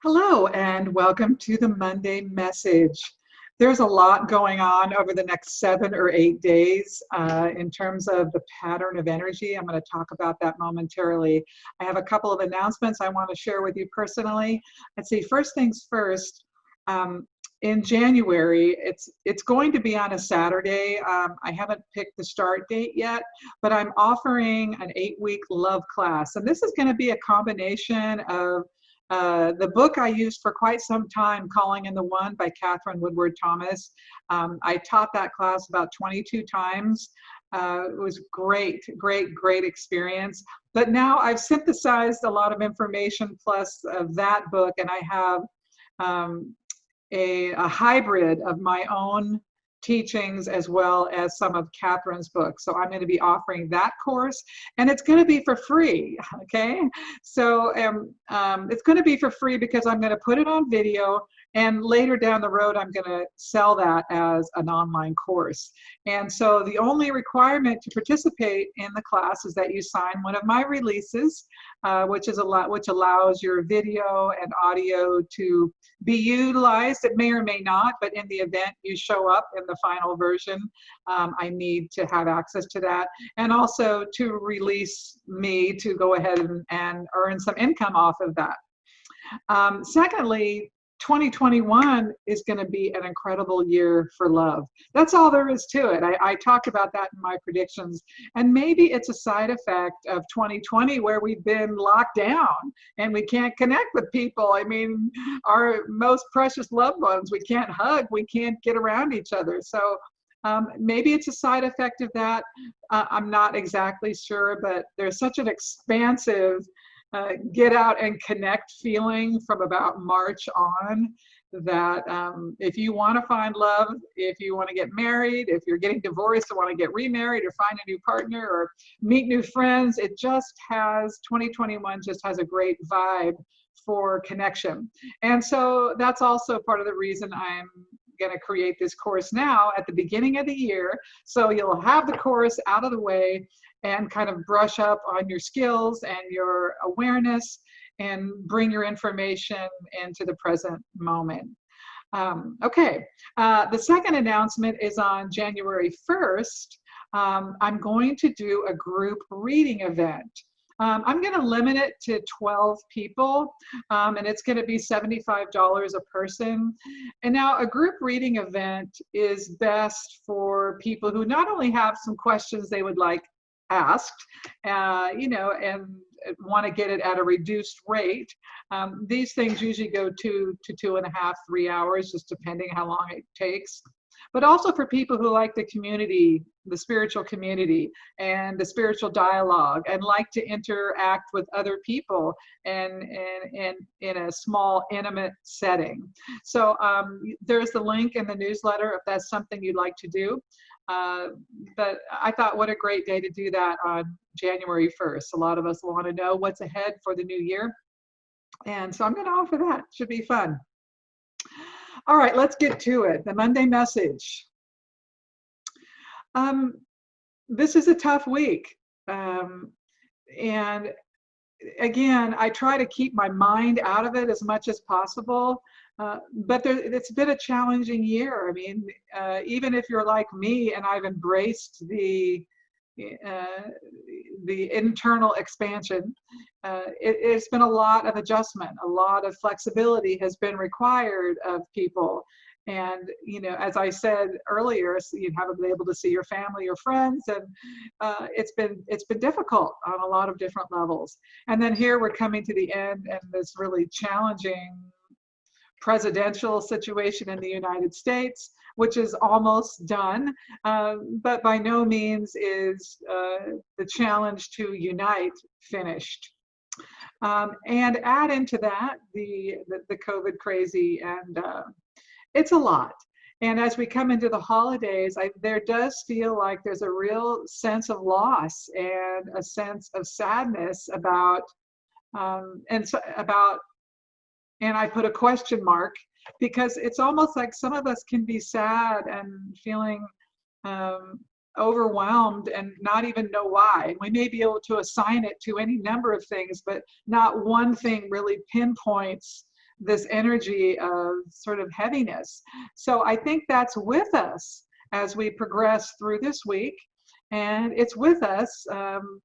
Hello, and welcome to the Monday Message. There's a lot going on over the next 7 or 8 days in terms of the pattern of energy. I'm going to talk about that momentarily. I have a couple of announcements I want to share with you personally. Let's see, first things first. Um, in January, it's going to be on a Saturday. I haven't picked the start date yet, but I'm offering an 8-week love class. And this is going to be a combination of the book I used for quite some time, Calling in the One by Catherine Woodward Thomas. I taught that class about 22 times. It was great experience. But now I've synthesized a lot of information plus of that book, and I have um, a hybrid of my own teachings as well as some of Catherine's books. So I'm going to be offering that course, and it's going to be for free. Okay, so it's going to be for free because I'm going to put it on video, and later down the road I'm going to sell that as an online course. And so the only requirement to participate in the class is that you sign one of my releases, which allows your video and audio to be utilized. It may or may not, but in the event you show up in the final version, I need to have access to that, and also to release me to go ahead and earn some income off of that. Secondly, 2021 is going to be an incredible year for love. That's all there is to it. I talked about that in my predictions. And maybe it's a side effect of 2020 where we've been locked down and we can't connect with people. I mean, our most precious loved ones, we can't hug, we can't get around each other. So maybe it's a side effect of that. I'm not exactly sure, but there's such an expansive get out and connect feeling from about March on that if you want to find love, if you want to get married, if you're getting divorced and want to get remarried or find a new partner or meet new friends, 2021 just has a great vibe for connection. And so that's also part of the reason I'm going to create this course now at the beginning of the year. So you'll have the course out of the way and kind of brush up on your skills and your awareness and bring your information into the present moment. Okay, the second announcement is on January 1st. I'm going to do a group reading event. I'm going to limit it to 12 people, and it's going to be $75 a person. And now a group reading event is best for people who not only have some questions they would like asked, and want to get it at a reduced rate. These things usually go 2 to 2.5, 3 hours, just depending how long it takes. But also for people who like the community, the spiritual community, and the spiritual dialogue, and like to interact with other people and in a small, intimate setting. So there's the link in the newsletter if that's something you'd like to do. But I thought, what a great day to do that on January 1st. A lot of us want to know what's ahead for the new year. And so I'm going to offer that. Should be fun. All right, let's get to it. The Monday message. This is a tough week. And again, I try to keep my mind out of it as much as possible. But it's been a challenging year. I mean, even if you're like me and I've embraced the internal expansion, it's been a lot of adjustment. A lot of flexibility has been required of people. And, as I said earlier, so you haven't been able to see your family or friends, and it's been difficult on a lot of different levels. And then here we're coming to the end, and this really challenging presidential situation in the United States, which is almost done, but by no means is the challenge to unite finished. And add into that the COVID crazy, and it's a lot. And as we come into the holidays, there does feel like there's a real sense of loss and a sense of sadness about, and I put a question mark, because it's almost like some of us can be sad and feeling overwhelmed and not even know why. We may be able to assign it to any number of things, but not one thing really pinpoints this energy of sort of heaviness. So I think that's with us as we progress through this week. And it's with us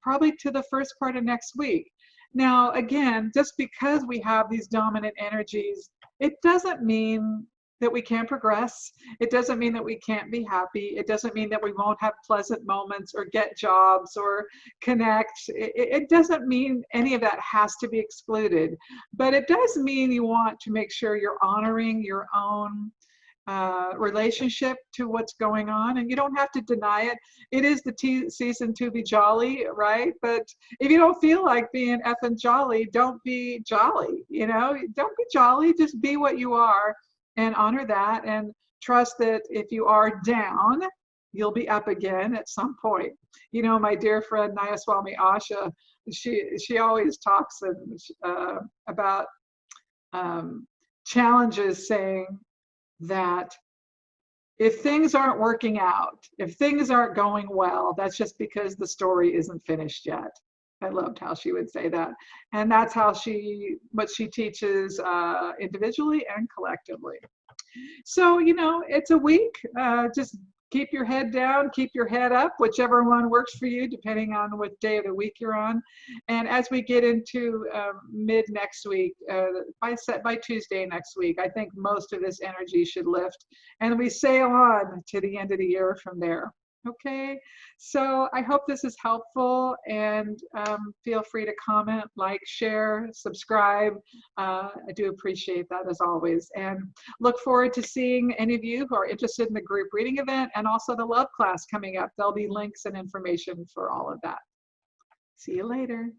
probably to the first part of next week. Now, again, just because we have these dominant energies, it doesn't mean that we can't progress. It doesn't mean that we can't be happy. It doesn't mean that we won't have pleasant moments or get jobs or connect. It doesn't mean any of that has to be excluded. But it does mean you want to make sure you're honoring your own relationship to what's going on, and you don't have to deny it. It is the season to be jolly, right? But if you don't feel like being effing jolly, don't be jolly. You know, don't be jolly. Just be what you are, and honor that, and trust that if you are down, you'll be up again at some point. You know, my dear friend Nayaswami Asha, she always talks about challenges, saying that if things aren't working out, if things aren't going well, that's just because the story isn't finished yet. I loved how she would say that. And that's how what she teaches individually and collectively. So, you know, it's a week. Just keep your head down, keep your head up, whichever one works for you, depending on what day of the week you're on. And as we get into mid next week, by Tuesday next week, I think most of this energy should lift, and we sail on to the end of the year from there. Okay, so I hope this is helpful, and feel free to comment, like, share, subscribe. I do appreciate that as always, and look forward to seeing any of you who are interested in the group reading event and also the love class coming up. There'll be links and information for all of that. See you later.